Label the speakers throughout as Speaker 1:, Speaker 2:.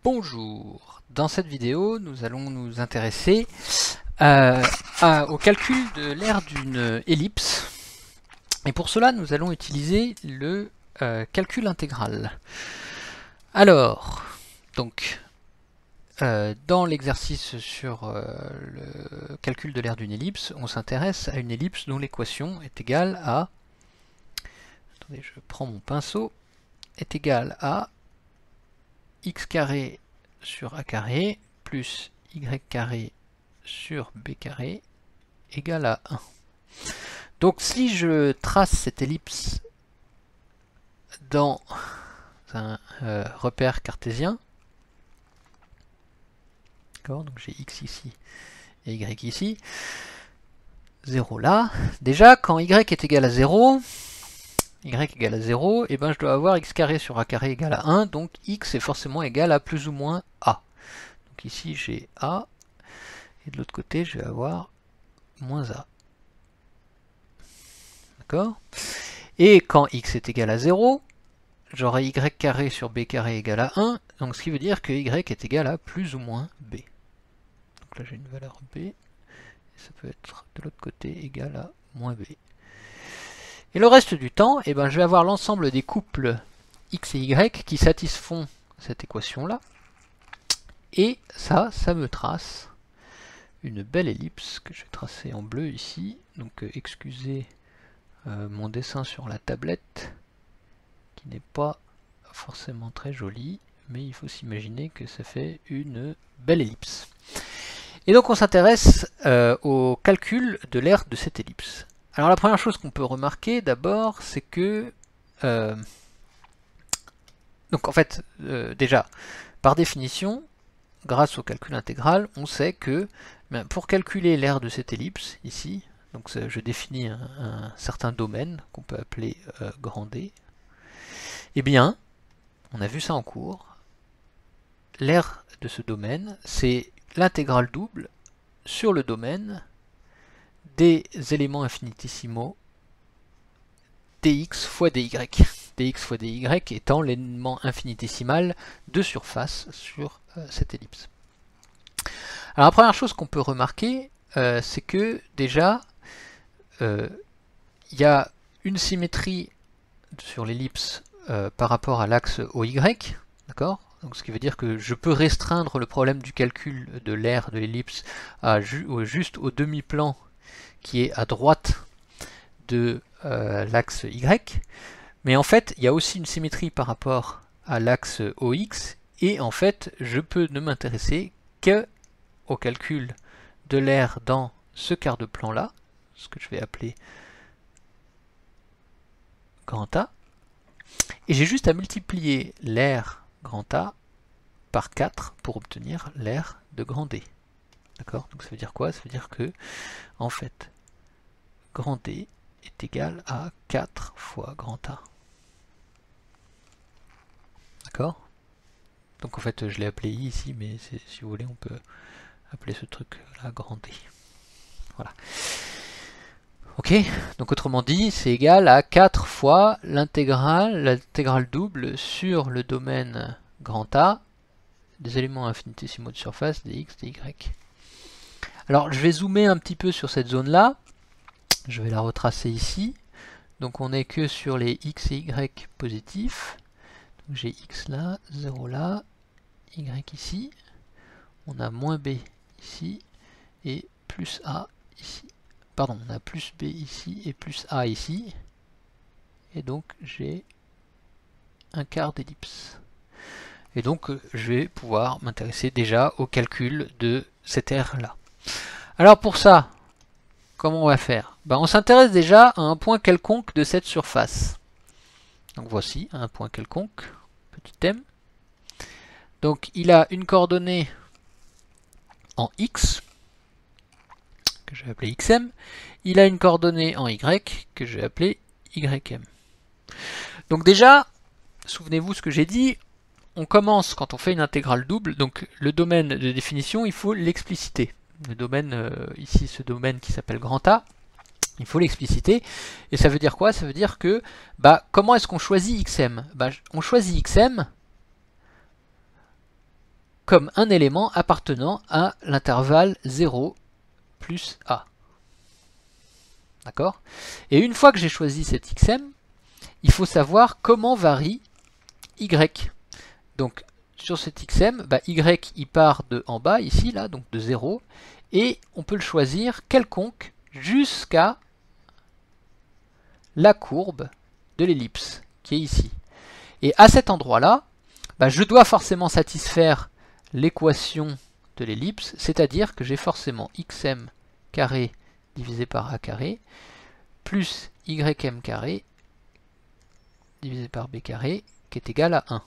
Speaker 1: Bonjour, dans cette vidéo nous allons nous intéresser au calcul de l'aire d'une ellipse et pour cela nous allons utiliser le calcul intégral. Alors, donc dans l'exercice sur le calcul de l'aire d'une ellipse, on s'intéresse à une ellipse dont l'équation est égale à, attendez je prends mon pinceau, est égale à x carré sur a carré plus y carré sur b carré égale à 1. Donc si je trace cette ellipse dans un repère cartésien, donc j'ai x ici et y ici, 0 là, déjà quand y est égal à 0, y égale à 0, et ben je dois avoir x carré sur a carré égale à 1, donc x est forcément égal à plus ou moins a. Donc ici j'ai a, et de l'autre côté je vais avoir moins a. D'accord? Et quand x est égal à 0, j'aurai y carré sur b carré égale à 1, donc ce qui veut dire que y est égal à plus ou moins b. Donc là j'ai une valeur b, et ça peut être de l'autre côté égal à moins b. Et le reste du temps, eh ben, je vais avoir l'ensemble des couples x et y qui satisfont cette équation-là. Et ça me trace une belle ellipse que je vais tracer en bleu ici. Donc excusez mon dessin sur la tablette, qui n'est pas forcément très joli, mais il faut s'imaginer que ça fait une belle ellipse. Et donc on s'intéresse au calcul de l'aire de cette ellipse. Alors la première chose qu'on peut remarquer d'abord, c'est que donc en fait déjà par définition, grâce au calcul intégral, on sait que pour calculer l'aire de cette ellipse ici, donc je définis un certain domaine qu'on peut appeler grand D. Eh bien, on a vu ça en cours. L'aire de ce domaine, c'est l'intégrale double sur le domaine des éléments infinitésimaux dx fois dy. dx fois dy étant l'élément infinitésimal de surface sur cette ellipse. Alors la première chose qu'on peut remarquer, c'est que déjà, il y a une symétrie sur l'ellipse par rapport à l'axe OY, d'accord? Donc, ce qui veut dire que je peux restreindre le problème du calcul de l'aire de l'ellipse juste au demi-plan qui est à droite de l'axe Y, mais en fait il y a aussi une symétrie par rapport à l'axe OX, et en fait je peux ne m'intéresser que au calcul de l'aire dans ce quart de plan là, ce que je vais appeler grand A, et j'ai juste à multiplier l'aire grand A par 4 pour obtenir l'aire de grand D. D'accord? Donc ça veut dire quoi? Ça veut dire que en fait grand D est égal à 4 fois grand A. D'accord? Donc en fait je l'ai appelé I ici, mais si vous voulez on peut appeler ce truc là grand D. Voilà. Ok, donc autrement dit c'est égal à 4 fois l'intégrale double sur le domaine grand A des éléments infinitésimaux de surface dx, dy. Alors je vais zoomer un petit peu sur cette zone là. Je vais la retracer ici. Donc on n'est que sur les x et y positifs. J'ai x là, 0 là, y ici. On a moins b ici et plus a ici. Pardon, on a plus b ici et plus a ici. Et donc j'ai un quart d'ellipse. Et donc je vais pouvoir m'intéresser déjà au calcul de cette aire là. Alors pour ça, comment on va faire? On s'intéresse déjà à un point quelconque de cette surface. Donc voici un point quelconque, petit m. Donc il a une coordonnée en x, que je vais appeler xm. Il a une coordonnée en y, que je vais appeler ym. Donc déjà, souvenez-vous ce que j'ai dit, on commence quand on fait une intégrale double, donc le domaine de définition, il faut l'expliciter. Le domaine, ici ce domaine qui s'appelle grand A, il faut l'expliciter. Et ça veut dire quoi? Ça veut dire que, comment est-ce qu'on choisit xm? On choisit xm comme un élément appartenant à l'intervalle 0 plus a. D'accord? Et une fois que j'ai choisi cet xm, il faut savoir comment varie y. Donc sur cet xm, bah, y il part de en bas, ici, là, donc de 0, et on peut le choisir quelconque jusqu'à la courbe de l'ellipse, qui est ici. Et à cet endroit-là, bah, je dois forcément satisfaire l'équation de l'ellipse, c'est-à-dire que j'ai forcément xm carré divisé par a carré, plus ym carré divisé par b carré, qui est égal à 1.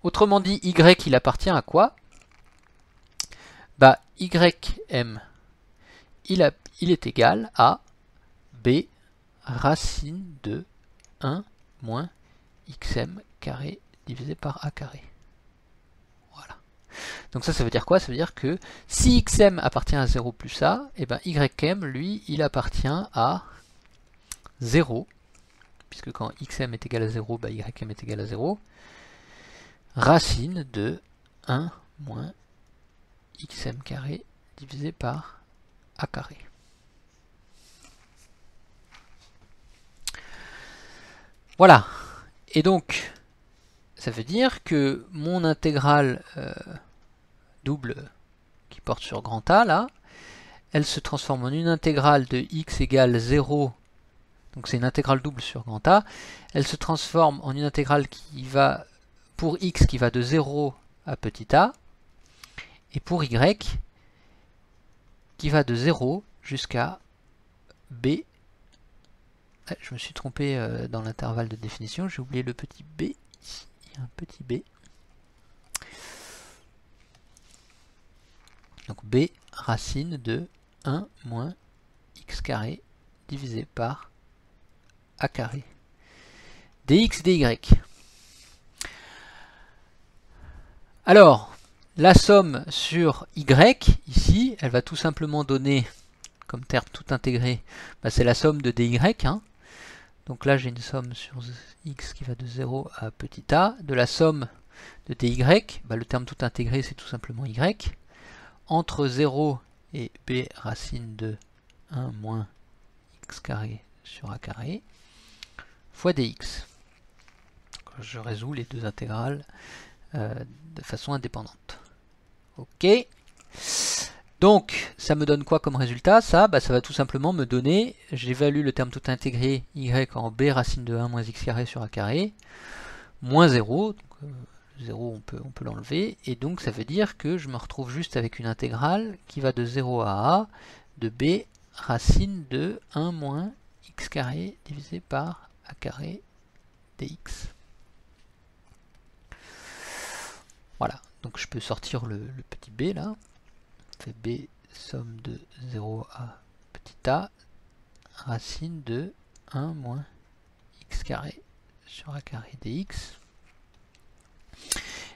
Speaker 1: Autrement dit, y il appartient à quoi? Bah, ym il est égal à b racine de 1 moins xm carré divisé par a carré. Voilà. Donc ça veut dire quoi? Ça veut dire que si xm appartient à 0 plus a, et ben ym, lui, il appartient à 0, puisque quand xm est égal à 0, bah, ym est égal à 0, racine de 1 moins xm carré divisé par a carré. Voilà. Et donc, ça veut dire que mon intégrale double qui porte sur grand A, là, elle se transforme en une intégrale de x égale 0, donc c'est une intégrale double sur grand A, elle se transforme en une intégrale qui va, pour x qui va de 0 à petit a, et pour y qui va de 0 jusqu'à b. Je me suis trompé dans l'intervalle de définition, j'ai oublié le petit b, ici, il y a un petit b. Donc b racine de 1 moins x carré divisé par a carré. dx dy. Alors, la somme sur y, ici, elle va tout simplement donner, comme terme tout intégré, bah, c'est la somme de dy. Hein. Donc là, j'ai une somme sur x qui va de 0 à petit a. De la somme de dy, bah, le terme tout intégré, c'est tout simplement y. Entre 0 et b racine de 1 moins x carré sur a carré fois dx. Je résous les deux intégrales de façon indépendante. Ok. Donc, ça me donne quoi comme résultat? Ça, bah, ça va tout simplement me donner, j'évalue le terme tout intégré y en b racine de 1 moins x carré sur a carré, moins 0. Donc, 0, on peut l'enlever. Et donc, ça veut dire que je me retrouve juste avec une intégrale qui va de 0 à a de b racine de 1 moins x carré divisé par a carré dx. Voilà, donc je peux sortir le petit b là. On fait b somme de 0 à petit a racine de 1 moins x carré sur a carré dx.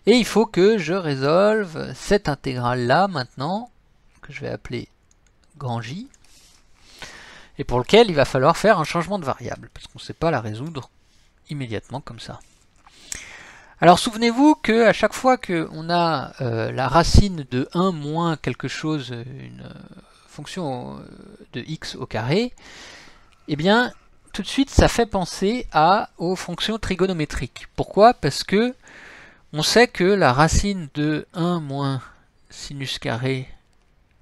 Speaker 1: Et il faut que je résolve cette intégrale là maintenant, que je vais appeler grand J, et pour lequel il va falloir faire un changement de variable, parce qu'on ne sait pas la résoudre immédiatement comme ça. Alors souvenez-vous qu'à chaque fois qu'on a la racine de 1 moins quelque chose, une fonction de x au carré, eh bien tout de suite ça fait penser aux fonctions trigonométriques. Pourquoi? Parce que on sait que la racine de 1 moins sinus carré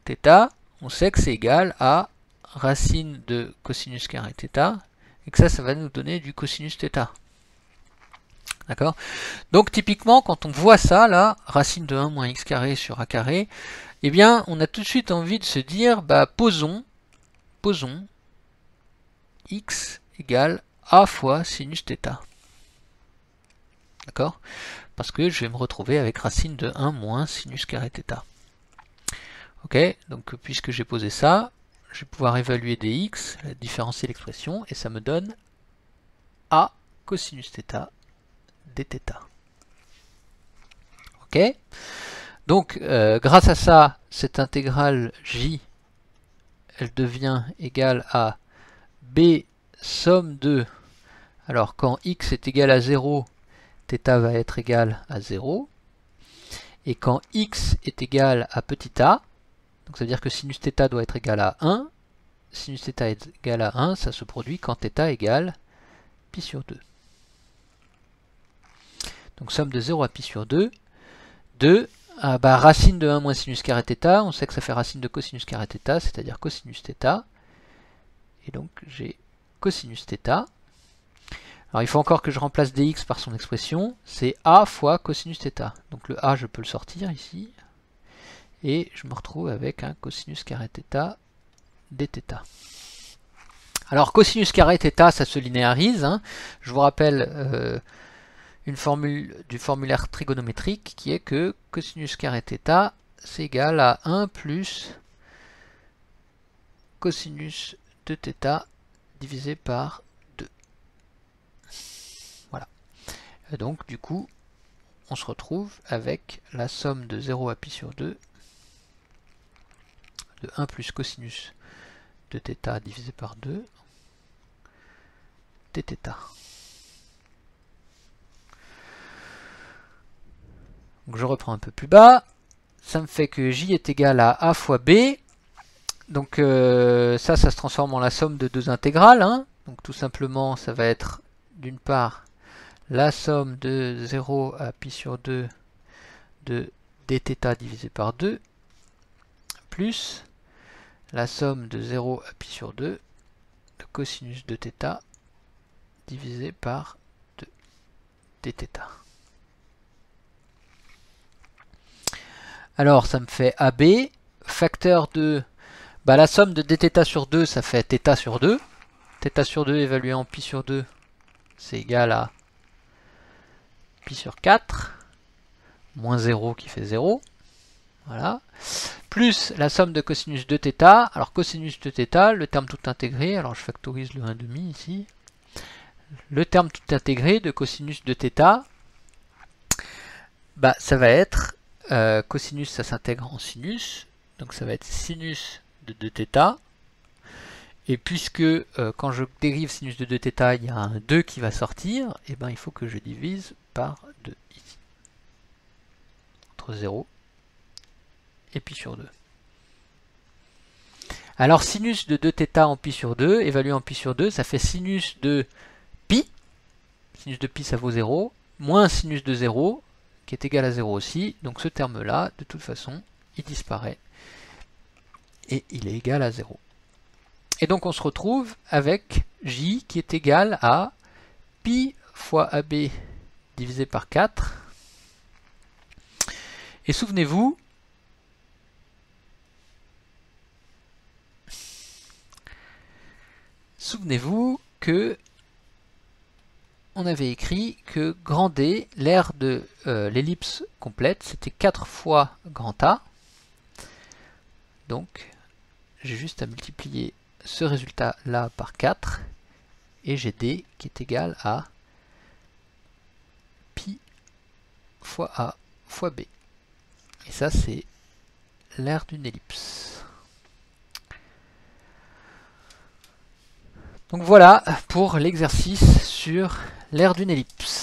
Speaker 1: θ, on sait que c'est égal à racine de cosinus carré θ, et que ça va nous donner du cosinus θ. D'accord? Donc typiquement, quand on voit ça, là, racine de 1 moins x carré sur a carré, eh bien, on a tout de suite envie de se dire, bah, posons x égale a fois sinus θ. D'accord? Parce que je vais me retrouver avec racine de 1 moins sinus carré θ. Ok, donc puisque j'ai posé ça, je vais pouvoir évaluer dx, différencier l'expression, et ça me donne a cosinus θ dθ. Ok, donc grâce à ça, cette intégrale j, elle devient égale à b somme de, alors quand x est égal à 0, θ va être égal à 0, Et quand x est égal à petit a, donc ça veut dire que sinus θ doit être égal à 1, sinus θ est égal à 1, ça se produit quand θ égale pi sur 2. Donc somme de 0 à pi sur 2, 2, racine de 1 moins sinus carré θ, on sait que ça fait racine de cosinus carré θ, c'est-à-dire cosinus θ, et donc j'ai cosinus θ. Alors il faut encore que je remplace dx par son expression, c'est a fois cosinus θ. Donc le a je peux le sortir ici, et je me retrouve avec un cosinus carré θ dθ. Alors cosinus carré θ ça se linéarise, hein. Je vous rappelle une formule du formulaire trigonométrique qui est que cosinus carré θ c'est égal à 1 plus cosinus de θ divisé par 2. Voilà. Et donc du coup on se retrouve avec la somme de 0 à pi sur 2 de 1 plus cosinus de θ divisé par 2 dθ. Donc je reprends un peu plus bas, ça me fait que j est égal à a fois b, donc ça se transforme en la somme de deux intégrales, hein. Donc tout simplement ça va être d'une part la somme de 0 à pi sur 2 de dθ divisé par 2, plus la somme de 0 à pi sur 2 de cosinus de θ divisé par 2 dθ. Alors ça me fait AB, facteur de la somme de dθ sur 2, ça fait θ sur 2. θ sur 2 évalué en pi sur 2, c'est égal à pi sur 4, moins 0 qui fait 0. Voilà. Plus la somme de cosinus de θ. Alors cosinus de θ, le terme tout intégré, alors je factorise le 1,5 ici. Le terme tout intégré de cosinus de θ, ça va être cosinus, ça s'intègre en sinus, donc ça va être sinus de 2θ. Et puisque quand je dérive sinus de 2θ, il y a un 2 qui va sortir, et il faut que je divise par 2 ici. Entre 0 et pi sur 2. Alors sinus de 2θ en pi sur 2, évalué en pi sur 2, ça fait sinus de pi. Sinus de pi ça vaut 0, moins sinus de 0, qui est égal à 0 aussi. Donc ce terme-là, de toute façon, il disparaît. Et il est égal à 0. Et donc on se retrouve avec j qui est égal à pi fois AB divisé par 4. Et souvenez-vous, que on avait écrit que grand D, l'aire de l'ellipse complète, c'était 4 fois grand A. Donc j'ai juste à multiplier ce résultat-là par 4, et j'ai D qui est égal à pi fois A fois B. Et ça, c'est l'aire d'une ellipse. Donc voilà pour l'exercice sur l'aire d'une ellipse.